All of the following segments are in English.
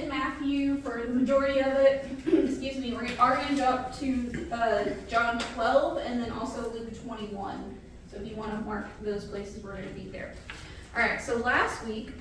in Matthew for the majority of it. Excuse me, we are going to jump to John 12 and then also Luke 21. So if you want to mark those places, we're going to be there. All right, so last week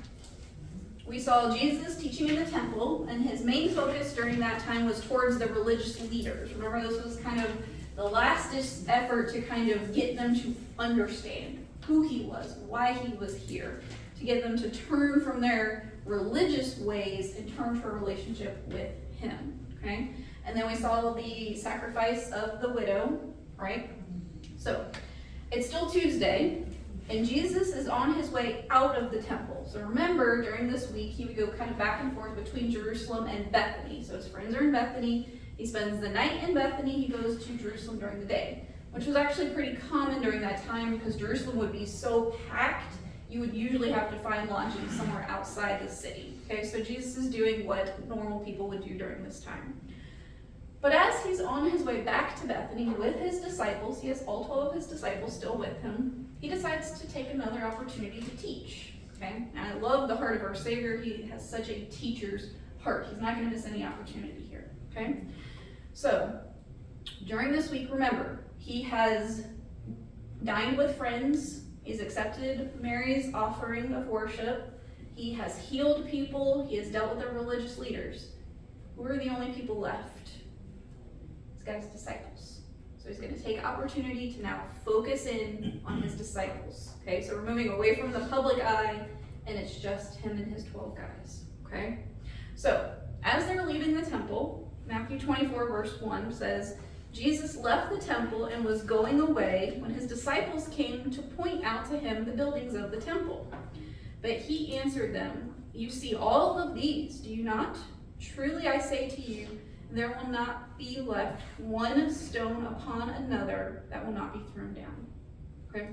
we saw Jesus teaching in the temple, and his main focus during that time was towards the religious leaders. Remember, this was kind of the last effort to kind of get them to understand who he was, why he was here, to get them to turn from their religious ways and turn to a relationship with him, okay? And then we saw the sacrifice of the widow, right? So it's still Tuesday, and Jesus is on his way out of the temple. So remember, during this week, he would go kind of back and forth between Jerusalem and Bethany. So his friends are in Bethany. He spends the night in Bethany. He goes to Jerusalem during the day, which was actually pretty common during that time because Jerusalem would be so packed, you would usually have to find lodging somewhere outside the city. Okay, so Jesus is doing what normal people would do during this time. But as he's on his way back to Bethany with his disciples, he has all 12 of his disciples still with him, he decides to take another opportunity to teach. Okay, and I love the heart of our Savior. He has such a teacher's heart. He's not going to miss any opportunity here. Okay, so during this week, remember, he has dined with friends. He's accepted Mary's offering of worship. He has healed people. He has dealt with the religious leaders. Who are the only people left? He's got his disciples. So he's going to take opportunity to now focus in on his disciples. Okay, so we're moving away from the public eye, and it's just him and his 12 guys. Okay, so as they're leaving the temple, Matthew 24 verse 1 says, Jesus left the temple and was going away when his disciples came to point out to him the buildings of the temple. But he answered them, "You see all of these, do you not? Truly I say to you, there will not be left one stone upon another that will not be thrown down." Okay,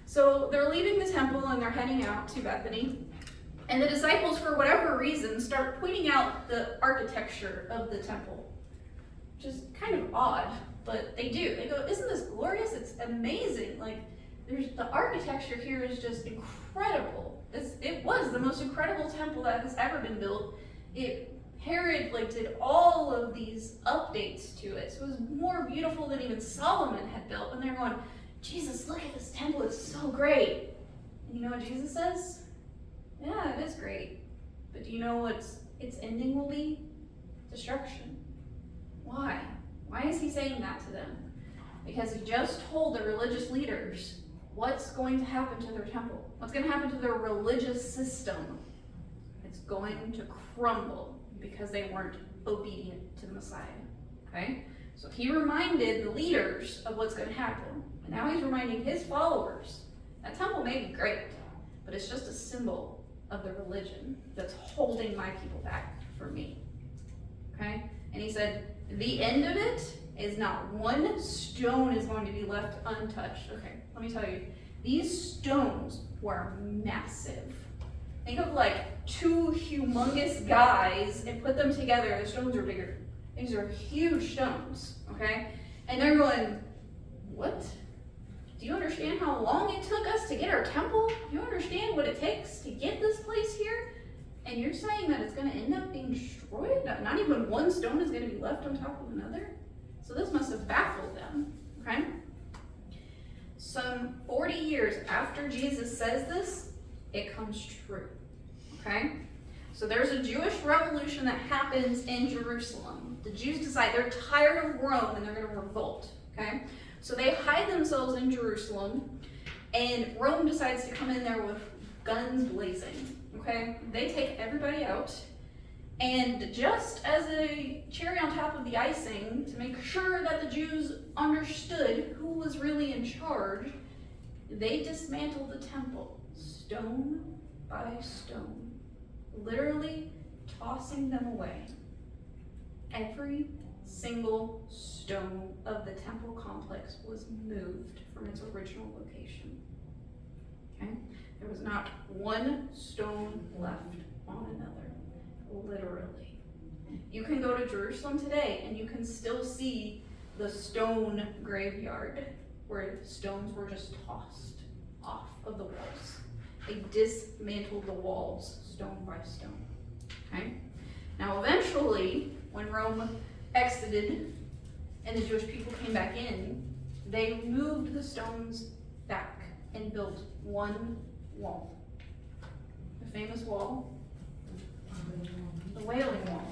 so they're leaving the temple and they're heading out to Bethany. And the disciples, for whatever reason, start pointing out the architecture of the temple, which is kind of odd, but they do. They go, "Isn't this glorious? It's amazing. Like, the architecture here is just incredible. It was the most incredible temple that has ever been built. Herod did all of these updates to it, so it was more beautiful than even Solomon had built." And they're going, "Jesus, look at this temple. It's so great." And you know what Jesus says? "Yeah, it is great. But do you know what its ending will be? Destruction." Why? Why is he saying that to them? Because he just told the religious leaders what's going to happen to their temple. What's going to happen to their religious system? It's going to crumble because they weren't obedient to the Messiah. Okay? So he reminded the leaders of what's going to happen. And now he's reminding his followers, that temple may be great, but it's just a symbol of the religion that's holding my people back from me. Okay? And he said, the end of it is not one stone is going to be left untouched. Okay, let me tell you, these stones were massive. Think of two humongous guys and put them together, the stones are bigger. These are huge stones, okay? And they're going, "What? Do you understand how long it took us to get our temple? Do you understand what it takes to get this place here? And you're saying that it's going to end up being destroyed? Not even one stone is going to be left on top of another?" So this must have baffled them, okay? Some 40 years after Jesus says this, it comes true, okay? So there's a Jewish revolution that happens in Jerusalem. The Jews decide they're tired of Rome and they're going to revolt, okay? So they hide themselves in Jerusalem, and Rome decides to come in there with guns blazing. Okay, they take everybody out, and just as a cherry on top of the icing, to make sure that the Jews understood who was really in charge, they dismantled the temple, stone by stone, literally tossing them away. Every single stone of the temple complex was moved from its original location. Okay? There was not one stone left on another, literally. You can go to Jerusalem today and you can still see the stone graveyard where stones were just tossed off of the walls. They dismantled the walls stone by stone. Okay? Now eventually, when Rome exited and the Jewish people came back in, they moved the stones back and built one wall. The famous wall, the Wailing Wall.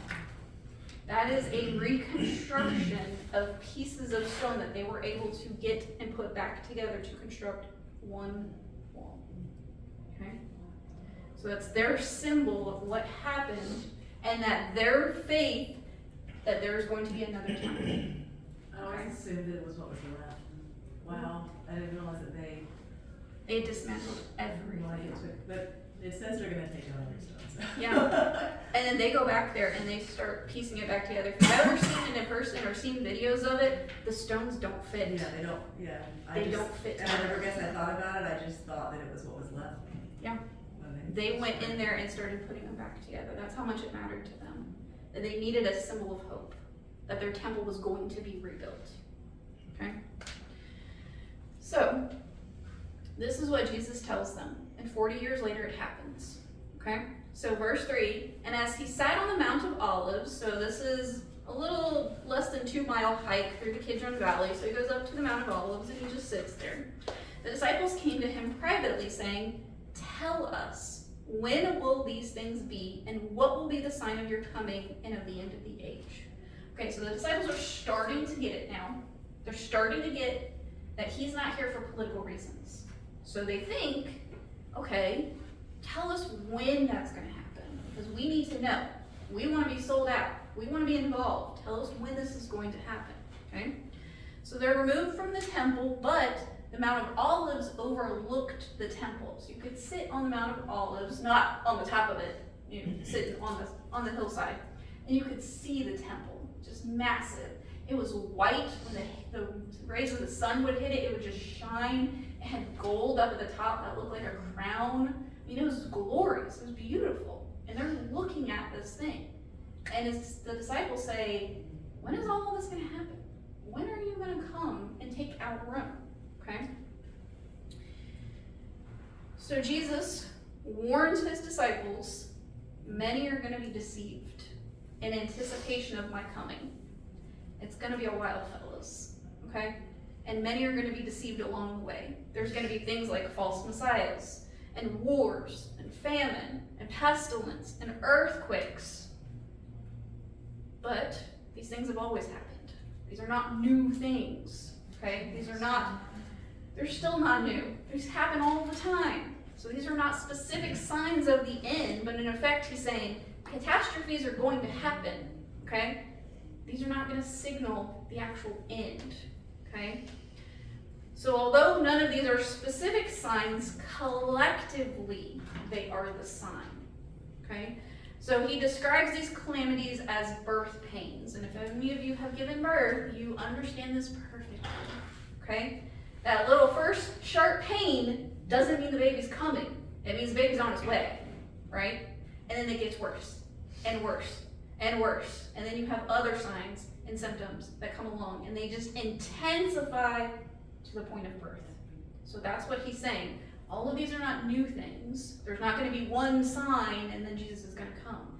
That is a reconstruction of pieces of stone that they were able to get and put back together to construct one wall. Okay? So that's their symbol of what happened, and that their faith that there is going to be another time. I always assumed it was what was left. Wow, I didn't realize that They dismantled everything. But it says they're going to take out other stones. Yeah. And then they go back there and they start piecing it back together. If you've ever seen it in person or seen videos of it, the stones don't fit. Yeah, they don't. Yeah, They don't fit. And I never guess I thought about it. I just thought that it was what was left. Yeah. They went in there and started putting them back together. That's how much it mattered to them. That they needed a symbol of hope. That their temple was going to be rebuilt. Okay? So, this is what Jesus tells them. And 40 years later it happens. Okay? So verse 3, and as he sat on the Mount of Olives, so this is a little less than 2-mile hike through the Kidron Valley, so he goes up to the Mount of Olives and he just sits there. The disciples came to him privately saying, tell us, when will these things be, and what will be the sign of your coming and of the end of the age? Okay, so the disciples are starting to get it now. They're starting to get that he's not here for political reasons. So they think, okay, tell us when that's going to happen, because we need to know. We want to be sold out. We want to be involved. Tell us when this is going to happen, okay? So they're removed from the temple, but the Mount of Olives overlooked the temple. So you could sit on the Mount of Olives, not on the top of it, you know, sitting on the hillside, and you could see the temple, just massive. It was white. When the rays of the sun would hit it, it would just shine. It had gold up at the top that looked like a crown. I mean, it was glorious. It was beautiful. And they're looking at this thing. And as the disciples say, when is all of this going to happen? When are you going to come and take our room? Okay? So Jesus warns his disciples, many are going to be deceived in anticipation of my coming. It's going to be a while, fellas. Okay? And many are going to be deceived along the way. There's going to be things like false messiahs, and wars, and famine, and pestilence, and earthquakes. But these things have always happened. These are not new things. Okay? They're still not new. These happen all the time. So these are not specific signs of the end, but in effect he's saying catastrophes are going to happen. Okay? These are not going to signal the actual end. Okay? So although none of these are specific signs, collectively they are the sign. Okay? So he describes these calamities as birth pains. And if any of you have given birth, you understand this perfectly. Okay? That little first sharp pain doesn't mean the baby's coming. It means the baby's on its way. Right? And then it gets worse and worse and worse. And then you have other signs and symptoms that come along, and they just intensify to the point of birth. So that's what he's saying. All of these are not new things. There's not going to be one sign and then Jesus is going to come.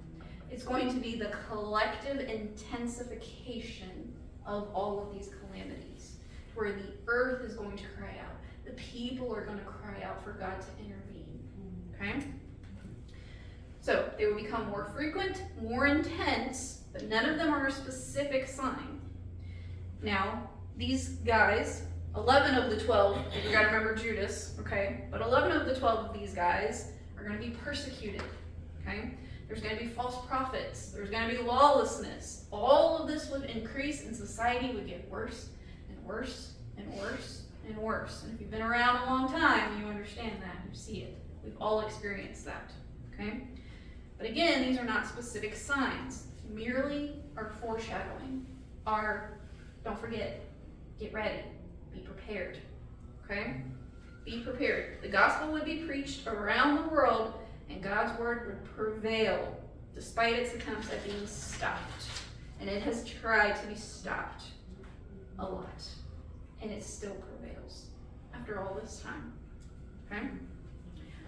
It's going to be the collective intensification of all of these calamities, where the earth is going to cry out. The people are going to cry out for God to intervene. Okay? So they will become more frequent, more intense, but none of them are a specific sign. Now, these guys, 11 of the 12, you gotta remember Judas, okay? But 11 of the 12 of these guys are gonna be persecuted, okay? There's gonna be false prophets. There's gonna be lawlessness. All of this would increase and society would get worse and worse and worse and worse. And if you've been around a long time, you understand that, you see it. We've all experienced that, okay? But again, these are not specific signs, merely are foreshadowing, don't forget, get ready, be prepared, okay? Be prepared. The gospel would be preached around the world, and God's word would prevail, despite its attempts at being stopped. And it has tried to be stopped a lot, and it still prevails after all this time, okay?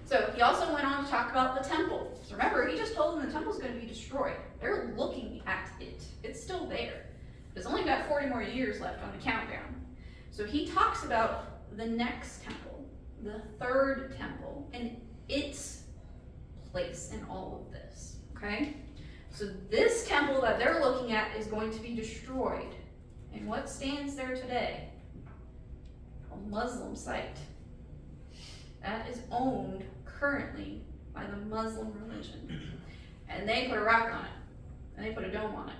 So he also went on to talk about the temple. So remember, he just told them the temple's going to be destroyed. They're looking at it. It's still there. There's only got 40 more years left on the countdown. So he talks about the next temple, the third temple, and its place in all of this, okay? So this temple that they're looking at is going to be destroyed. And what stands there today? A Muslim site. That is owned currently by the Muslim religion. And they put a rock on it. And they put a dome on it.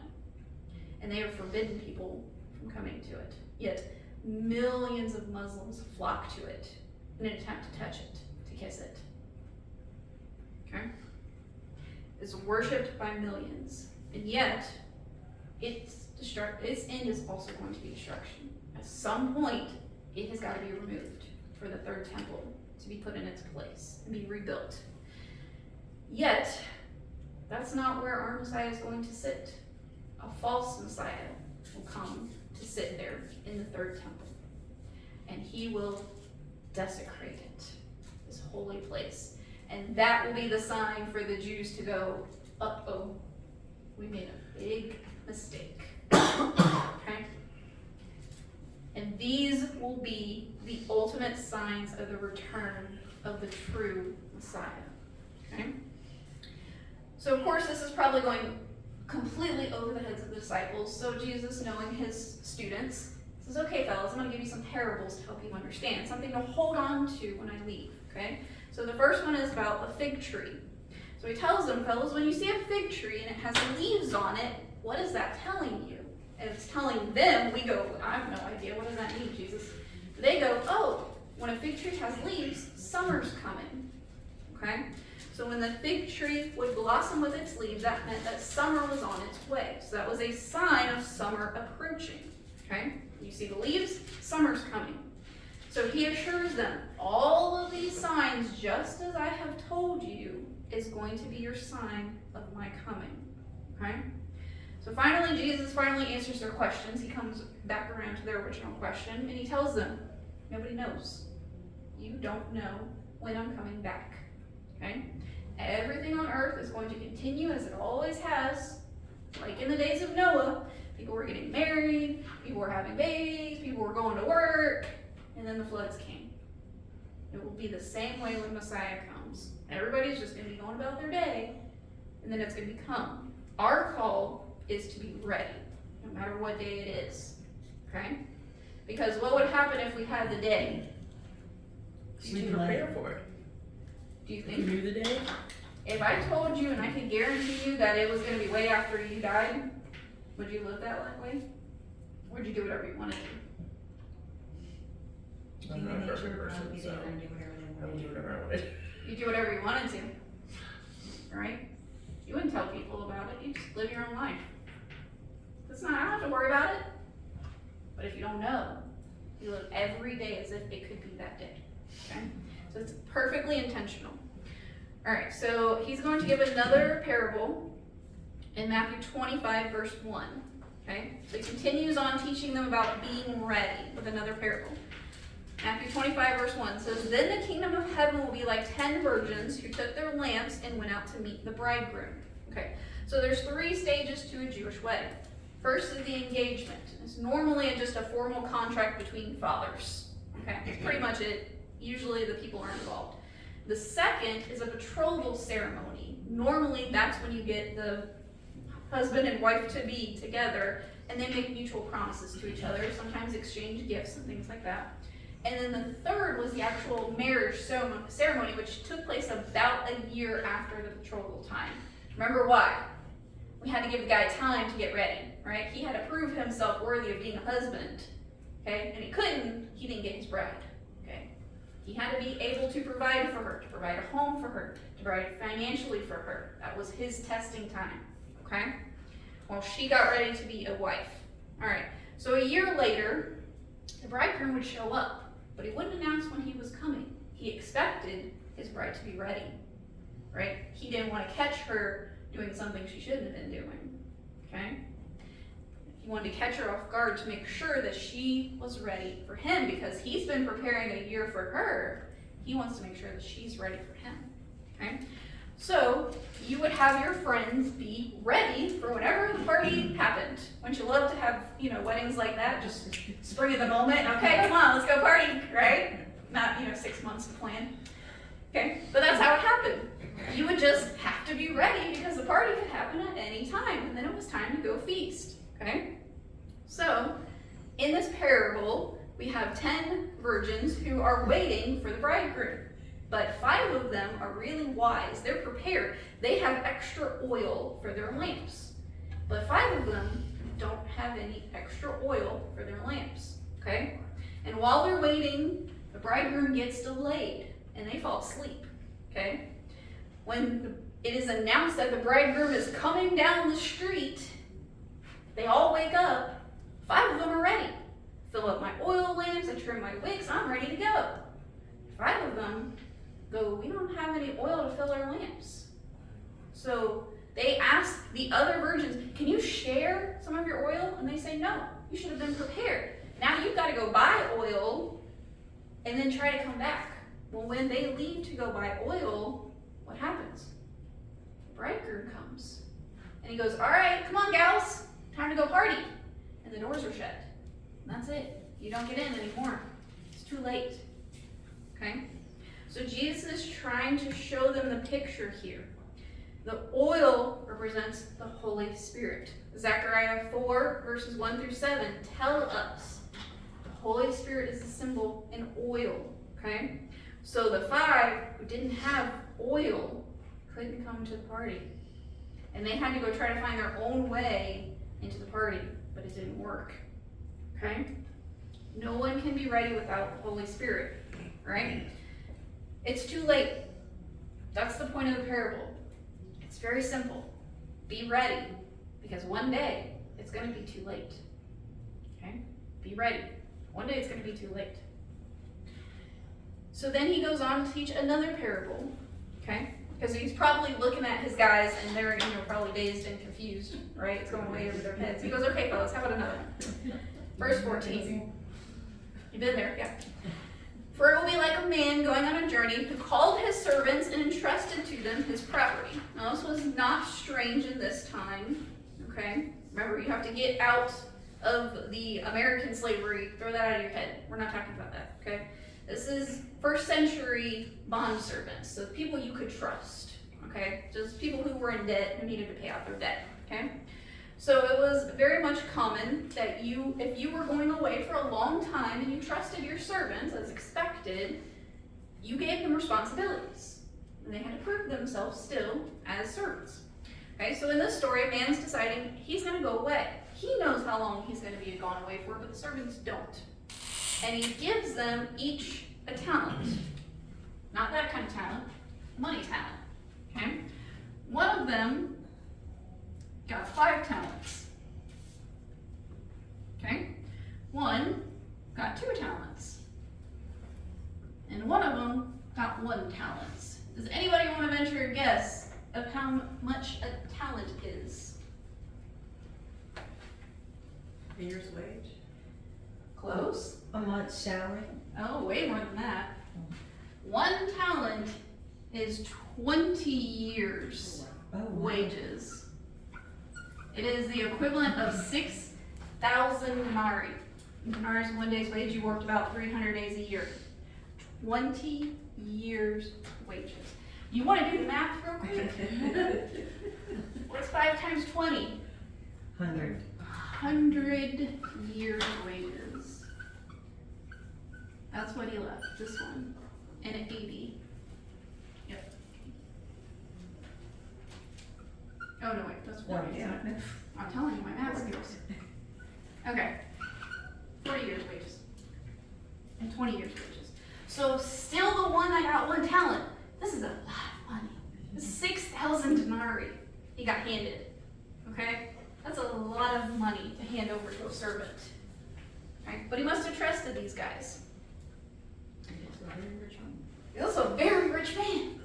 And they have forbidden people from coming to it. Yet millions of Muslims flock to it in an attempt to touch it, to kiss it. Okay? It's worshipped by millions. And yet, its end is also going to be destruction. At some point, it has got to be removed for the third temple to be put in its place and be rebuilt. Yet, that's not where our Messiah is going to sit. A false Messiah will come to sit there in the third temple. And he will desecrate it, this holy place. And that will be the sign for the Jews to go, uh-oh, we made a big mistake. Okay? And these will be the ultimate signs of the return of the true Messiah. Okay? So of course this is probably going completely over the heads of the disciples. So Jesus, knowing his students, says, okay fellas, I'm going to give you some parables to help you understand. Something to hold on to when I leave. Okay? So the first one is about a fig tree. So he tells them, fellas, when you see a fig tree and it has leaves on it, what is that telling you? And it's telling them, we go, I have no idea, what does that mean, Jesus? They go, oh, when a fig tree has leaves, summer's coming. Okay? So when the fig tree would blossom with its leaves, that meant that summer was on its way. So that was a sign of summer approaching. Okay? You see the leaves, summer's coming. So he assures them, all of these signs, just as I have told you, is going to be your sign of my coming. Okay? So finally, Jesus finally answers their questions. He comes back around to their original question, and he tells them, nobody knows. You don't know when I'm coming back. Okay? Everything on earth is going to continue as it always has. Like in the days of Noah, people were getting married, people were having babies, people were going to work, and then the floods came. It will be the same way when Messiah comes. Everybody's just going to be going about their day, and then it's going to become. Our call is to be ready, no matter what day it is. Okay? Because what would happen if we had the day? We prepare for it. Do you You think? knew the day? If I told you and I could guarantee you that it was going to be way after you died, would you live that way? Or would you do whatever you wanted to? I'm not a perfect person, so I would do whatever I wanted. You do whatever you wanted to. Right? You wouldn't tell people about it. You just live your own life. That's not, I don't have to worry about it. But if you don't know, you live every day as if it could be that day. Okay? So it's perfectly intentional. All right, so he's going to give another parable in Matthew 25, verse 1. Okay? So he continues on teaching them about being ready with another parable. Matthew 25, verse 1 says, Then the kingdom of heaven will be like 10 virgins who took their lamps and went out to meet the bridegroom. Okay, so there's 3 stages to a Jewish wedding. First is the engagement. It's normally just a formal contract between fathers. Okay, that's pretty much it. Usually the people aren't involved. The second is a betrothal ceremony. Normally that's when you get the husband and wife to be together and they make mutual promises to each other, sometimes exchange gifts and things like that. And then the third was the actual marriage ceremony, which took place about a year after the betrothal time. Remember why? We had to give the guy time to get ready, right? He had to prove himself worthy of being a husband, okay? And he didn't get his bride, okay? He had to be able to provide for her, to provide a home for her, to provide financially for her. That was his testing time, okay? While she got ready to be a wife. All right, so a year later, the bridegroom would show up. But he wouldn't announce when he was coming. He expected his bride to be ready, right? He didn't want to catch her doing something she shouldn't have been doing, okay? He wanted to catch her off guard to make sure that she was ready for him because he's been preparing a year for her. He wants to make sure that she's ready for him, okay? So you would have your friends be ready for whenever the party happened. Wouldn't you love to have, weddings like that? Just spring of the moment. Okay, come on, let's go party, right? Not, 6 months to plan. Okay, but that's how it happened. You would just have to be ready because the party could happen at any time, and then it was time to go feast, okay? So, in this parable, we have 10 virgins who are waiting for the bridegroom. But 5 of them are really wise. They're prepared. They have extra oil for their lamps. But 5 of them don't have any extra oil for their lamps, okay? And while they're waiting, the bridegroom gets delayed and they fall asleep, okay? When it is announced that the bridegroom is coming down the street, they all wake up. 5 of them are ready. Fill up my oil lamps, I trim my wicks, I'm ready to go. 5 of them go, we don't have any oil to fill our lamps. So they ask the other virgins, can you share some of your oil? And they say, no, you should have been prepared. Now you've got to go buy oil and then try to come back. Well, when they leave to go buy oil, what happens? The bridegroom comes. And he goes, all right, come on, gals, time to go party. And the doors are shut. And that's it. You don't get in anymore. It's too late. Okay? So Jesus is trying to show them the picture here. The oil represents the Holy Spirit. Zechariah 4, verses 1 through 7 tell us the Holy Spirit is a symbol in oil. Okay? So the 5 who didn't have oil couldn't come to the party. And they had to go try to find their own way into the party, but it didn't work. Okay? No one can be ready without the Holy Spirit. Right? It's too late. That's the point of the parable. It's very simple. Be ready, because one day it's going to be too late. Okay? Be ready. One day it's going to be too late. So then he goes on to teach another parable. Okay? Because he's probably looking at his guys and they're probably dazed and confused. Right? It's going way over their heads. He goes, okay, fellas, how about another one? Verse 14. You've been there, yeah. For it will be like a man going on a journey who called his servants and entrusted to them his property. Now this was not strange in this time, okay? Remember, you have to get out of the American slavery. Throw that out of your head. We're not talking about that, okay? This is first century bond servants, so people you could trust, okay? Just people who were in debt, who needed to pay out their debt, okay? So it was very much common that if you were going away for a long time and you trusted your servants as expected, you gave them responsibilities. And they had to prove themselves still as servants. Okay, so in this story, a man's deciding he's going to go away. He knows how long he's going to be gone away for, but the servants don't. And he gives them each a talent. Not that kind of talent, money talent. Okay? One of them got 5 talents. Okay? One got 2 talents. And one of them got 1 talent. Does anybody want to venture a guess of how much a talent is? A year's wage? Close? A month's salary? Oh, way more than that. 1 talent is 20 years wages. It is the equivalent of 6,000 denarii. Denarii is 1 day's wage. You worked about 300 days a year. 20 years wages. You want to do the math real quick? What's 5 times 20? 100. 100 years wages. That's what he left, this one. And at 80. Yep. Oh no, wait, that's 40. Yeah. I'm telling you, my math skills. Okay. 40 years wages. And 20 years wages. So still the one that got 1 talent. This is a lot of money. This is 6,000 denarii he got handed. Okay? That's a lot of money to hand over to a servant. Okay? But he must have trusted these guys. He's also a very rich man.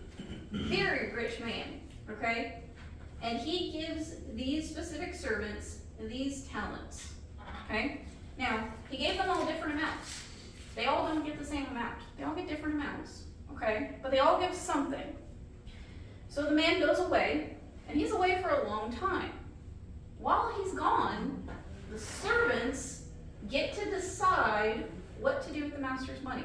Very rich man. Okay? And he gives these specific servants these talents. Okay? Now, he gave them all different amounts. They all don't get the same amount. They all get different amounts. Okay? But they all give something. So the man goes away, and he's away for a long time. While he's gone, the servants get to decide what to do with the master's money.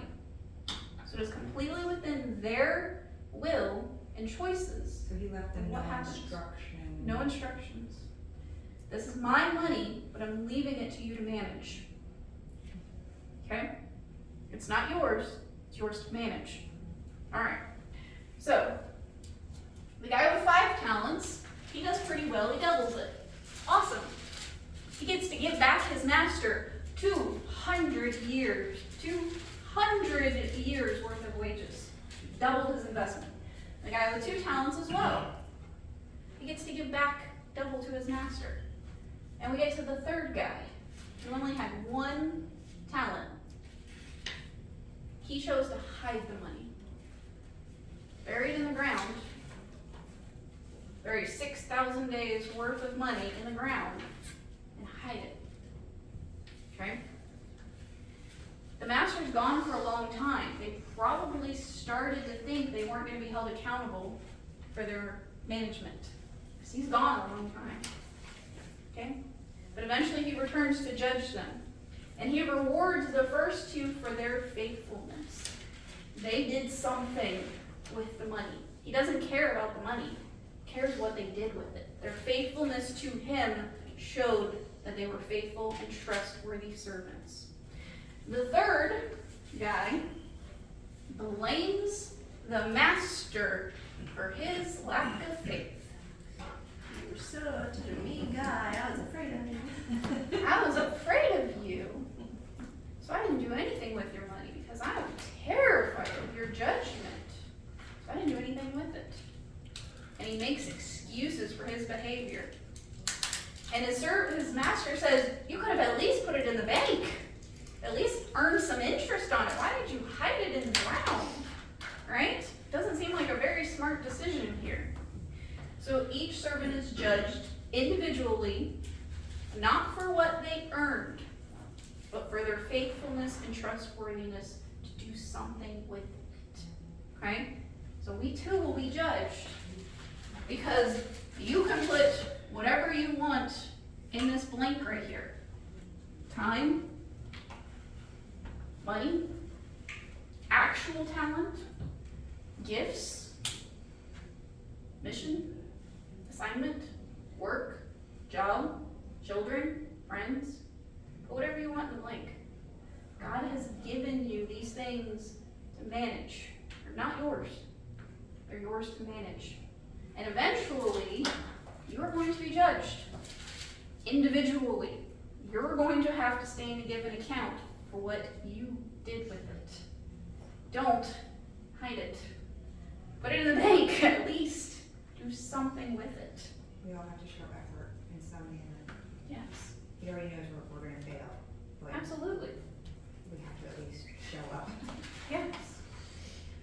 So it is completely within their will and choices. So he left them What no happens? instruction. No instructions. This is my money, but I'm leaving it to you to manage. Okay? It's not yours, it's yours to manage. Alright. So, the guy with 5 talents, he does pretty well, he doubles it. Awesome. He gets to give back his master 200 years. 200 years worth of wages. Doubled his investment. The guy with 2 talents as well. He gets to give back double to his master. And we get to the third guy, who only had 1 talent. He chose to hide the money. Buried in the ground. Bury 6,000 days worth of money in the ground and hide it. Okay? The master's gone for a long time. They probably started to think they weren't going to be held accountable for their management. Because he's gone a long time. Okay? But eventually he returns to judge them. And he rewards the first 2 for their faithfulness. They did something with the money. He doesn't care about the money. He cares what they did with it. Their faithfulness to him showed that they were faithful and trustworthy servants. The third guy blames the master for his lack of faith. You're such a mean guy. I was afraid of you. I was afraid of you, so I didn't do anything with your money because I'm terrified of your judgment. So I didn't do anything with it. And he makes excuses for his behavior. And his master says, you could have at least put it in the bank. At least earned some interest on it. Why did you hide it in the ground? Right? Doesn't seem like a very smart decision here. So each servant is judged individually, not for what they earned, but for their faithfulness and trustworthiness to do something with it. Okay? So we too will be judged. Because you can put whatever you want in this blank right here. Time, money, actual talent, gifts, mission, assignment, work, job, children, friends. Put whatever you want in the blank. God has given you these things to manage. They're not yours. They're yours to manage. And eventually, you are going to be judged. Individually. You're going to have to stand and give an account for what you did with it. Don't hide it. Put it in the bank, at least. Do something with it. We all have to show effort in some manner. Yes. He already knows we're going to fail, but Absolutely. we have to at least show up. Yes.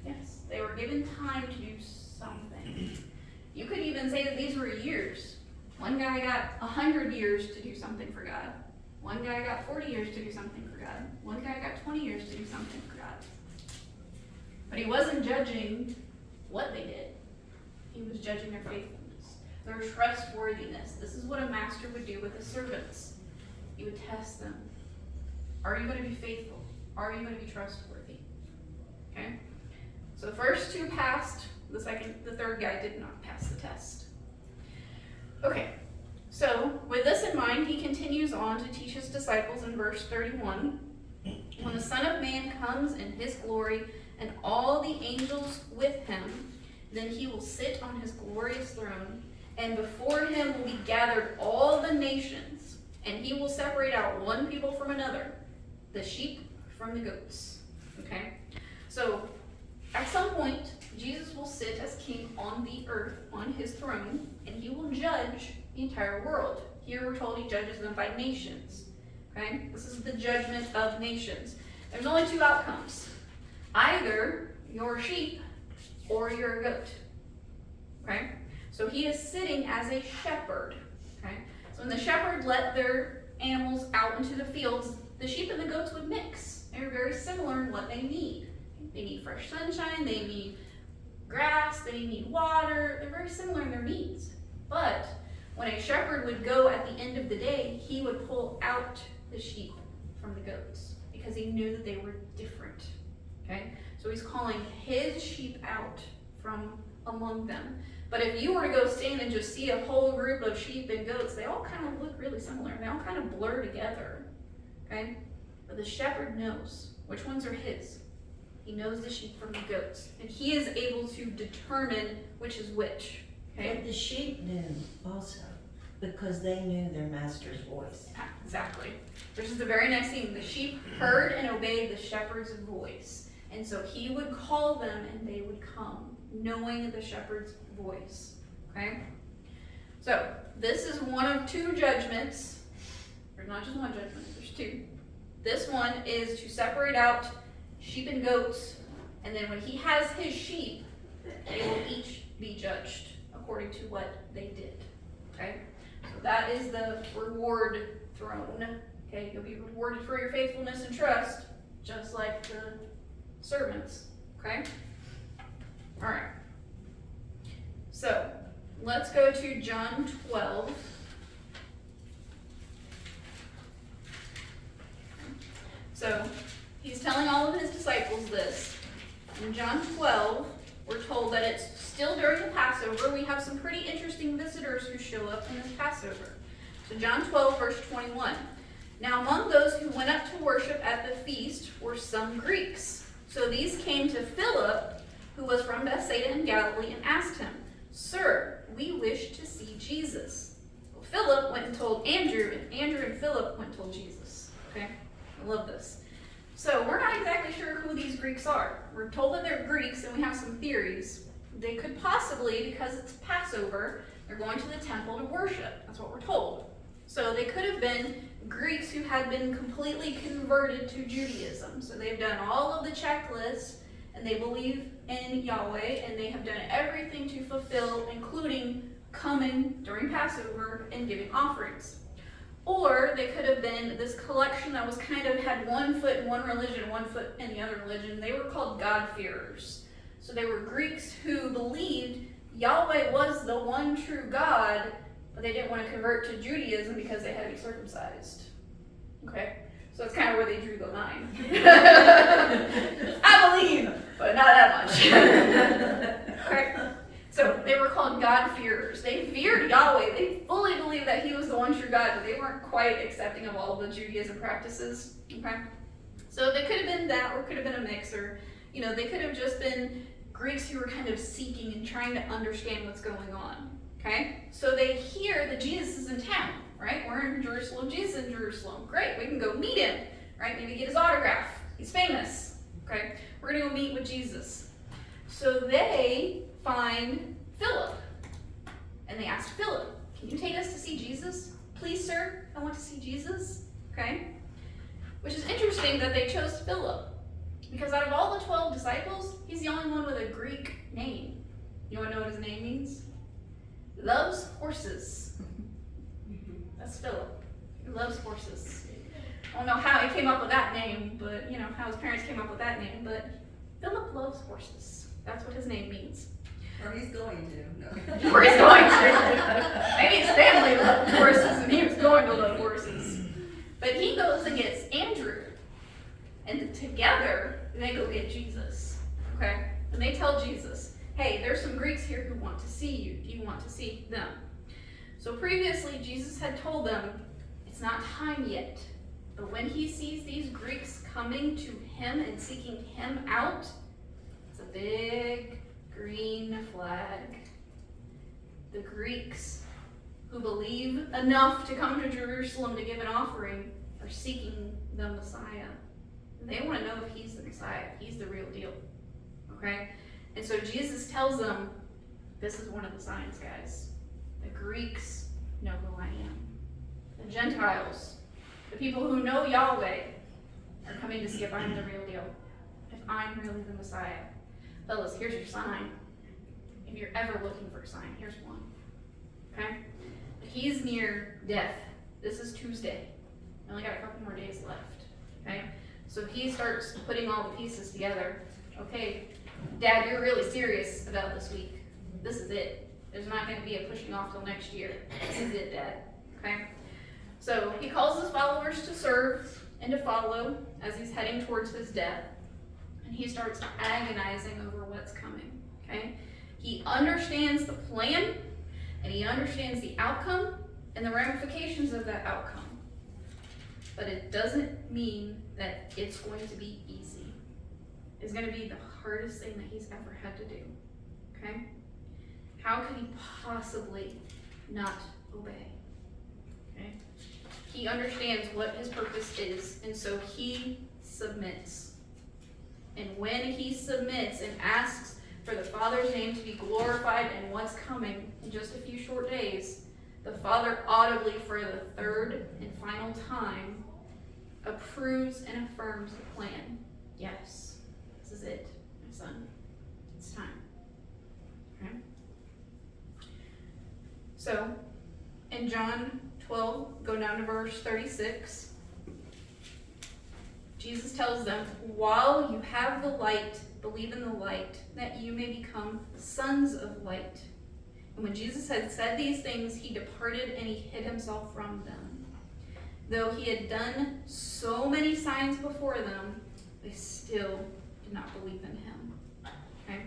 Yes. They were given time to do something. You could even say that these were years. One guy got 100 years to do something for God. One guy got 40 years to do something for God. One guy got 20 years to do something for God. But he wasn't judging what they did. He was judging their faithfulness, their trustworthiness. This is what a master would do with his servants. He would test them. Are you going to be faithful? Are you going to be trustworthy? Okay? So the first 2 passed. The third guy did not pass the test. Okay, so with this in mind, he continues on to teach his disciples in verse 31. When the Son of Man comes in his glory and all the angels with him, then he will sit on his glorious throne, and before him will be gathered all the nations, and he will separate out one people from another, the sheep from the goats. Okay, so at some point, Jesus will sit as king on the earth, on his throne, and he will judge the entire world. Here we're told he judges them by nations. Okay? This is the judgment of nations. There's only 2 outcomes. Either you're a sheep or you're a goat. Okay? So he is sitting as a shepherd. Okay? So when the shepherd let their animals out into the fields, the sheep and the goats would mix. They're very similar in what they need. They need fresh sunshine, they need grass, they need water, they're very similar in their needs. But when a shepherd would go at the end of the day, he would pull out the sheep from the goats because he knew that they were different. Okay? So he's calling his sheep out from among them. But if you were to go stand and just see a whole group of sheep and goats, they all kind of look really similar. They all kind of blur together. Okay? But the shepherd knows which ones are his. He knows the sheep from the goats. And he is able to determine which is which. Okay? But the sheep knew also, because they knew their master's voice. Exactly. Which is the very next thing. The sheep heard and obeyed the shepherd's voice. And so he would call them and they would come, knowing the shepherd's voice. Okay? So, this is one of two judgments. There's not just one judgment, there's two. This one is to separate out sheep and goats, and then when he has his sheep, they will each be judged according to what they did. Okay? So that is the reward throne. Okay, you'll be rewarded for your faithfulness and trust, just like the servants. Okay? Alright. So, let's go to John 12. So, he's telling all of his disciples this. In John 12, we're told that it's still during the Passover. We have some pretty interesting visitors who show up in this Passover. So John 12, verse 21. Now among those who went up to worship at the feast were some Greeks. So these came to Philip, who was from Bethsaida in Galilee, and asked him, Sir, we wish to see Jesus. Well, Philip went and told Andrew, and Andrew and Philip went and told Jesus. Okay? I love this. So we're not exactly sure who these Greeks are. We're told that they're Greeks, and we have some theories. They could possibly, because it's Passover, they're going to the temple to worship. That's what we're told. So they could have been Greeks who had been completely converted to Judaism. So they've done all of the checklists, and they believe in Yahweh, and they have done everything to fulfill, including coming during Passover and giving offerings. Or they could have been this collection that was kind of had one foot in one religion, one foot in the other religion. They were called God-fearers. So they were Greeks who believed Yahweh was the one true God, but they didn't want to convert to Judaism because they had to be circumcised. Okay? So that's kind of where they drew the line. I believe, but not that much. Okay? So they were called God-fearers. They feared Yahweh. They fully believed that he was the one true God, but they weren't quite accepting of all of the Judaism practices. Okay? So they could have been that, or could have been a mix, or, they could have just been Greeks who were kind of seeking and trying to understand what's going on. Okay? So they hear that Jesus is in town, right? We're in Jerusalem, Jesus is in Jerusalem. Great, we can go meet him, right? Maybe get his autograph. He's famous. Okay? We're going to go meet with Jesus. So they find Philip. And they ask Philip, can you take us to see Jesus? Please, sir, I want to see Jesus. Okay? Which is interesting that they chose Philip. Because out of all the 12 disciples, he's the only one with a Greek name. You want to know what his name means? Loves horses. That's Philip. He loves horses. I don't know how he came up with that name, but, how his parents came up with that name, but Philip loves horses. That's what his name means. Or he's going to. No. Or he's going to. Maybe his family loved horses and he was going to love horses. But he goes and gets Andrew. And together, they go get Jesus. Okay? And they tell Jesus, hey, there's some Greeks here who want to see you. Do you want to see them? So previously, Jesus had told them, it's not time yet. But when he sees these Greeks coming to him and seeking him out, it's a big green flag. The Greeks who believe enough to come to Jerusalem to give an offering are seeking the Messiah. And they want to know if he's the Messiah, if he's the real deal. Okay? And so Jesus tells them, this is one of the signs, guys. The Greeks know who I am. The Gentiles, the people who know Yahweh, are coming to see if I'm the real deal. If I'm really the Messiah. Fellas, here's your sign. If you're ever looking for a sign, here's one. Okay? He's near death. This is Tuesday. I only got a couple more days left. Okay? So he starts putting all the pieces together. Okay, Dad, you're really serious about this week. This is it. There's not going to be a pushing off till next year. This is it, Dad. Okay? So he calls his followers to serve and to follow as he's heading towards his death. And he starts agonizing over what's coming. Okay? He understands the plan, and he understands the outcome and the ramifications of that outcome. But it doesn't mean that it's going to be easy. It's going to be the hardest thing that he's ever had to do. Okay? How could he possibly not obey? Okay? He understands what his purpose is, and so he submits. And when he submits and asks for the Father's name to be glorified in what's coming in just a few short days, the Father audibly for the third and final time approves and affirms the plan. Yes, this is it, my son. It's time. Okay? So, in John 12, go down to verse 36. Jesus tells them, while you have the light, believe in the light, that you may become sons of light. And when Jesus had said these things, he departed and he hid himself from them. Though he had done so many signs before them, they still did not believe in him. Okay?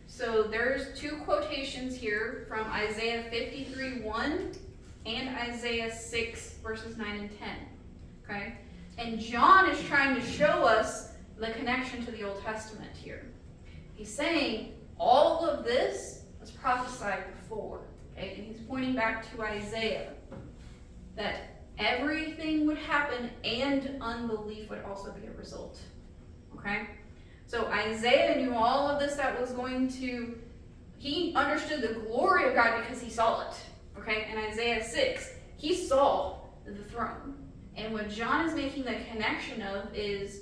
So there's two quotations here from Isaiah 53:1 and Isaiah 6, verses 9 and 10. Okay? And John is trying to show us the connection to the Old Testament here. He's saying all of this was prophesied before. Okay? And he's pointing back to Isaiah, that everything would happen and unbelief would also be a result. Okay? So Isaiah knew all of this that was going to, he understood the glory of God because he saw it. Okay? In Isaiah 6, he saw the throne. And what John is making the connection of is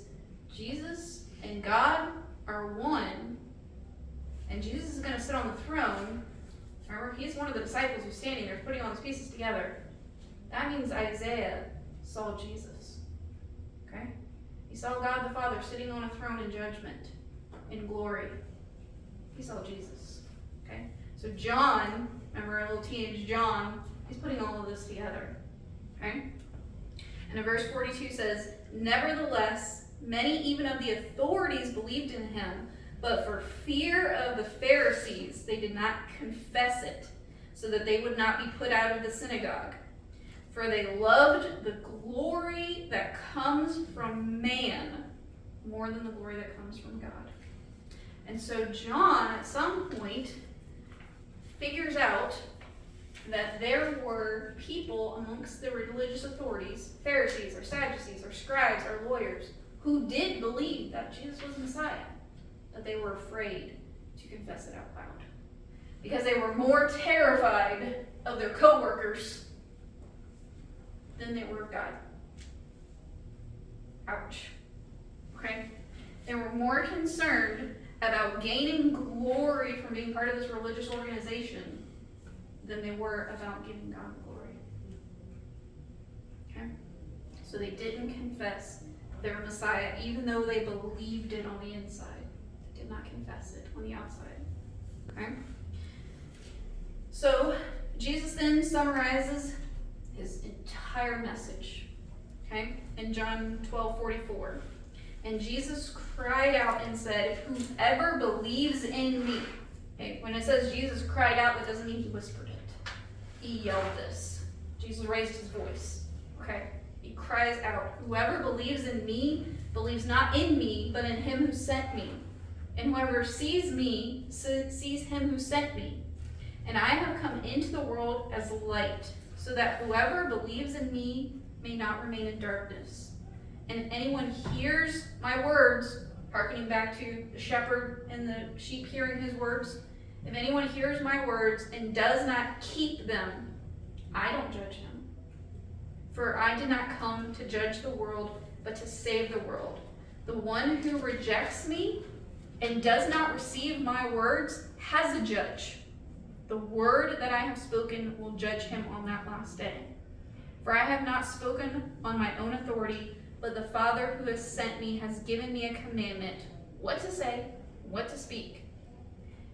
Jesus and God are one. And Jesus is going to sit on the throne. Remember, he's one of the disciples who's standing there putting all these pieces together. That means Isaiah saw Jesus. Okay? He saw God the Father sitting on a throne in judgment, in glory. He saw Jesus. Okay? So John, remember a little teenage John, he's putting all of this together. Okay? And in verse 42 says, nevertheless, many even of the authorities believed in him, but for fear of the Pharisees, they did not confess it, so that they would not be put out of the synagogue. For they loved the glory that comes from man more than the glory that comes from God. And so John, at some point, figures out that there were people amongst the religious authorities, Pharisees or Sadducees or scribes or lawyers, who did believe that Jesus was Messiah, but they were afraid to confess it out loud. Because they were more terrified of their co-workers than they were of God. Ouch. Okay? They were more concerned about gaining glory from being part of this religious organization than they were about giving God glory. Okay? So they didn't confess their Messiah, even though they believed it on the inside. They did not confess it on the outside. Okay? So Jesus then summarizes his entire message. Okay? In John 12:44. And Jesus cried out and said, whoever believes in me. Okay? When it says Jesus cried out, that doesn't mean he whispered it. He yelled this. Jesus raised his voice. Okay? He cries out, whoever believes in me believes not in me, but in him who sent me. And whoever sees me sees him who sent me. And I have come into the world as light, so that whoever believes in me may not remain in darkness. And if anyone hears my words, hearkening back to the shepherd and the sheep hearing his words, if anyone hears my words and does not keep them, I don't judge him. For I did not come to judge the world, but to save the world. The one who rejects me and does not receive my words has a judge. The word that I have spoken will judge him on that last day. For I have not spoken on my own authority, but the Father who has sent me has given me a commandment, what to say, what to speak.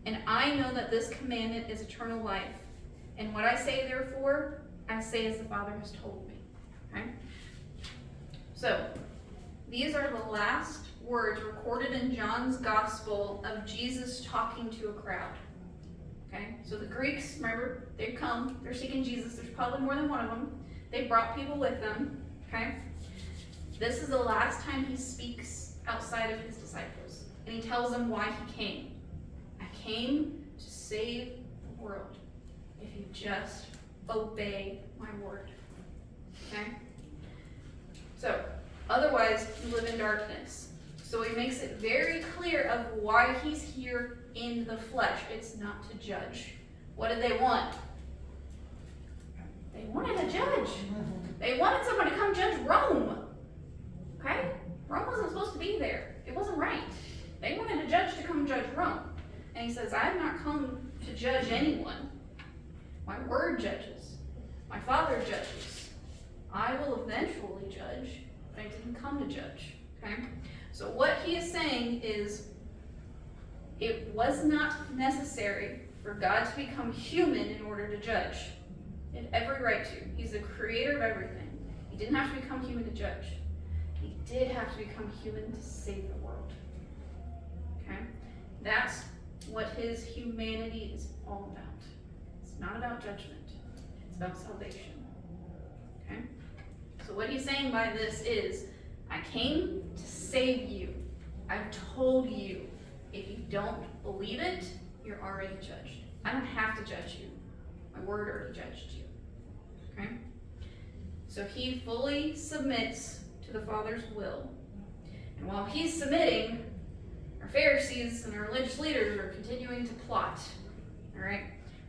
And I know that this commandment is eternal life. And what I say therefore, I say as the Father has told me. Okay? So, these are the last words recorded in John's gospel of Jesus talking to a crowd. Okay? So the Greeks, remember, they've come, they're seeking Jesus. There's probably more than one of them. They brought people with them. Okay? This is the last time he speaks outside of his disciples. And he tells them why he came. I came to save the world if you just obey my word. Okay? So, otherwise, you live in darkness. So he makes it very clear of why he's here in the flesh. It's not to judge. What did they want? They wanted a judge. They wanted someone to come judge Rome. Okay? Rome wasn't supposed to be there. It wasn't right. They wanted a judge to come judge Rome. And he says, I have not come to judge anyone. My word judges. My Father judges. I will eventually judge, but I didn't come to judge. Okay? So what he is saying is, it was not necessary for God to become human in order to judge. He had every right to. He's the creator of everything. He didn't have to become human to judge. He did have to become human to save the world. Okay? That's what his humanity is all about. It's not about judgment. It's about salvation. Okay? So what he's saying by this is, I came to save you. I've told you. If you don't believe it, you're already judged. I don't have to judge you. My word already judged you. Okay? So he fully submits to the Father's will. And while he's submitting, our Pharisees and our religious leaders are continuing to plot. All right?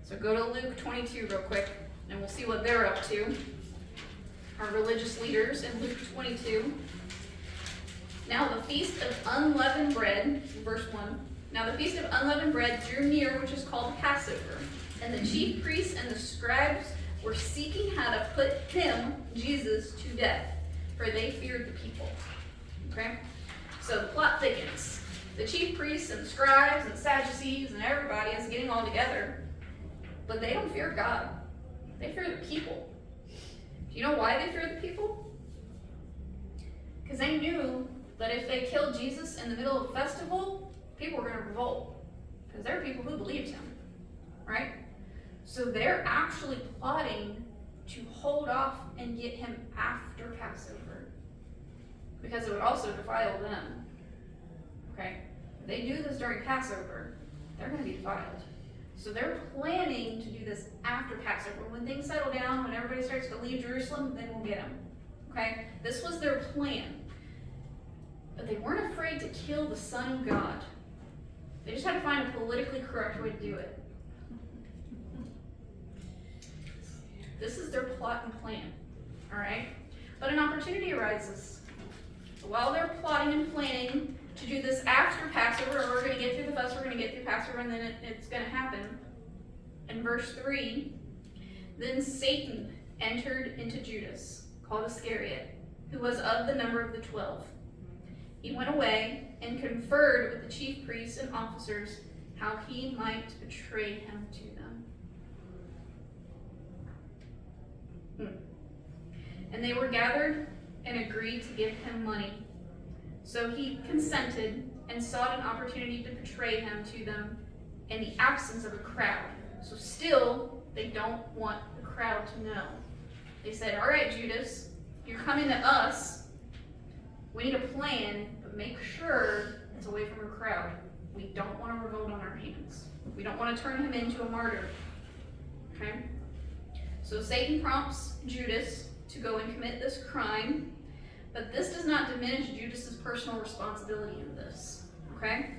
So go to Luke 22 real quick, and we'll see what they're up to. Our religious leaders in Luke 22. Now the feast of unleavened bread, verse 1. Now the feast of unleavened bread drew near, which is called Passover. And the chief priests and the scribes were seeking how to put him, Jesus, to death, for they feared the people. Okay? So the plot thickens. The chief priests and the scribes and the Sadducees and everybody is getting all together. But they don't fear God. They fear the people. Do you know why they fear the people? Because they knew that if they killed Jesus in the middle of a festival, people were going to revolt. Because there are people who believed him. Right? So they're actually plotting to hold off and get him after Passover. Because it would also defile them. Okay? If they do this during Passover, they're going to be defiled. So they're planning to do this after Passover. When things settle down, when everybody starts to leave Jerusalem, then we'll get them. Okay? This was their plan. But they weren't afraid to kill the Son of God. They just had to find a politically correct way to do it. This is their plot and plan. Alright? But an opportunity arises. So while they're plotting and planning to do this after Passover, or we're going to get through the festival, we're going to get through Passover, and then it's going to happen. In verse 3, then Satan entered into Judas, called Iscariot, who was of the number of the 12. He went away and conferred with the chief priests and officers how he might betray him to them. And they were gathered and agreed to give him money. So he consented and sought an opportunity to betray him to them in the absence of a crowd. So still, they don't want the crowd to know. They said, all right, Judas, you're coming to us. We need a plan, but make sure it's away from a crowd. We don't want to revolt on our hands. We don't want to turn him into a martyr. Okay? So Satan prompts Judas to go and commit this crime, but this does not diminish Judas's personal responsibility in this. Okay?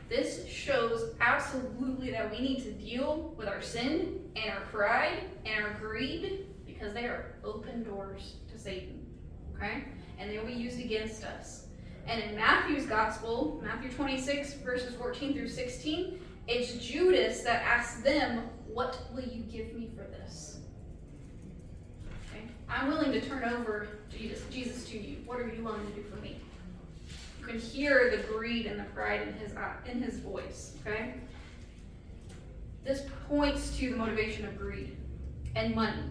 This shows absolutely that we need to deal with our sin and our pride and our greed, because they are open doors to Satan. Okay? And they will be used against us. And in Matthew's gospel, Matthew 26, verses 14 through 16, it's Judas that asks them, what will you give me for this? Okay? I'm willing to turn over Jesus to you. What are you willing to do for me? You can hear the greed and the pride in his voice. Okay? this points to the motivation of greed and money,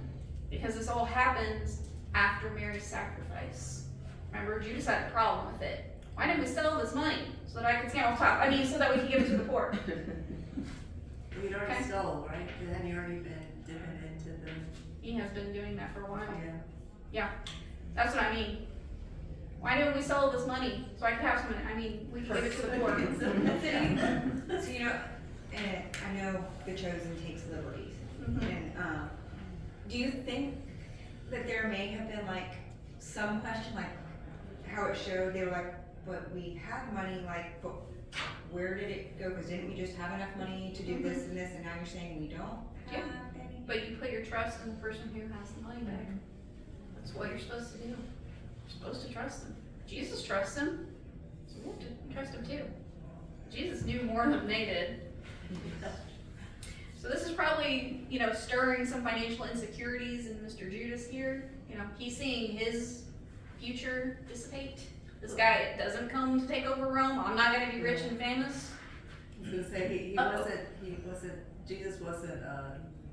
because this all happens after Mary's sacrifice. Remember, Judas had a problem with it. Why didn't we sell this money so that I could stand on top? I mean, so that we could give it to the poor. We'd already Okay. stole, right? Hadn't you already been dipping into the, He has been doing that for a while. yeah. That's what I mean. Why didn't we sell this money so I could have some? I mean, we could give it to the poor. So, you know, and I know the chosen takes liberties. Mhm. And, do you think that there may have been like some question, like how it showed, they were like, but we had money, like, but where did it go? Cause didn't we just have enough money to do this and this, and now you're saying we don't Yeah. have any? But you put your trust in the person who has the money back. That's what you're supposed to do. You're supposed to trust him. Jesus trusts him, so we have to trust him too. Jesus knew more than they did. So this is probably, you know, stirring some financial insecurities in Mr. Judas here. You know, he's seeing his future dissipate. This guy doesn't come to take over Rome. I'm not going to be rich and famous. I was gonna say, Jesus wasn't,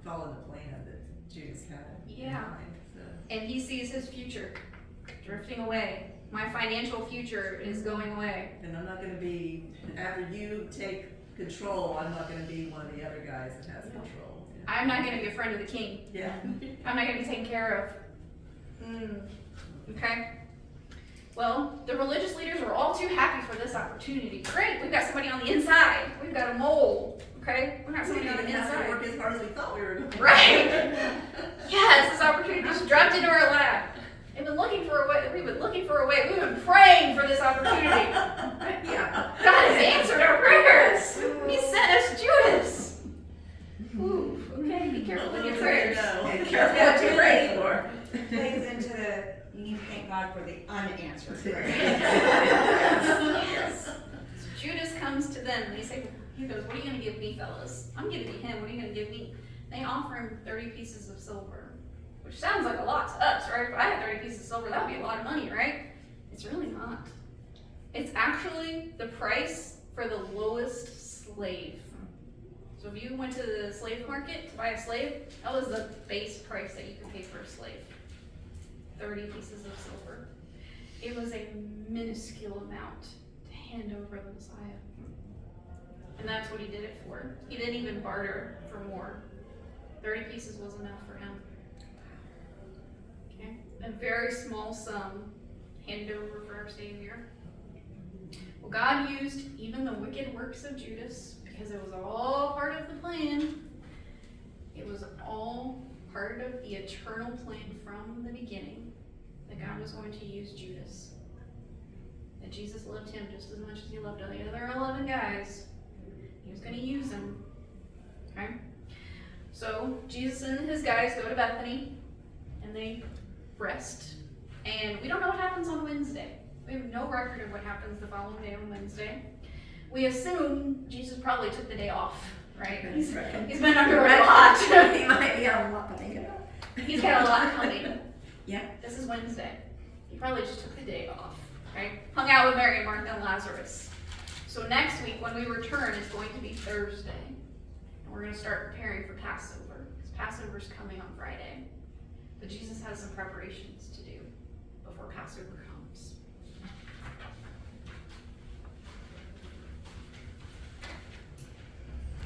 following the plan that Judas had in Yeah. mind, so. And he sees his future drifting away. My financial future is going away. And I'm not gonna be, after you take control, I'm not gonna be one of the other guys that has control. I'm not going to be a friend of the king. Yeah. I'm not going to be taken care of. Okay. Well, the religious leaders were all too happy for this opportunity. Great, we've got somebody on the inside. We've got a mole. Okay, we've got We somebody on didn't the have to inside. work as hard as we thought we were going to. Right. Yes, this opportunity just dropped into our lap. We've been looking for a way. We've been looking for a way. We've been praying for this opportunity. Yeah. God has answered our prayers. He sent us Judas. Ooh, okay, be careful with your prayers. Be careful what you pray for. Plays into the, you need to thank God for the unanswered prayer. Yes. So Judas comes to them and he goes, what are you going to give me, fellas? I'm giving you him. What are you going to give me? They offer him 30 pieces of silver, which sounds like a lot to us, right? If I had 30 pieces of silver, that would be a lot of money, right? It's really not. It's actually the price for the lowest slave. So if you went to the slave market to buy a slave, that was the base price that you could pay for a slave. 30 pieces of silver. It was a minuscule amount to hand over the Messiah. And that's what he did it for. He didn't even barter for more. 30 pieces was enough for him. Okay? A very small sum handed over for our Savior. Well, God used even the wicked works of Judas because it was all part of the plan. It was all part of the eternal plan from the beginning that God was going to use Judas. That Jesus loved him just as much as he loved the other 11 guys. He was going to use him. Okay? So Jesus and his guys go to Bethany and they rest. And we don't know what happens on Wednesday. We have no record of what happens the following day on Wednesday. We assume Jesus probably took the day off, right? He's been under a lot. He might be on a lot to think about. He's got a lot coming. Yeah. This is Wednesday. He probably just took the day off, right? Hung out with Mary and Martha and Lazarus. So next week when we return is going to be Thursday. And we're going to start preparing for Passover. Because Passover's coming on Friday. But Jesus has some preparations to do before Passover comes.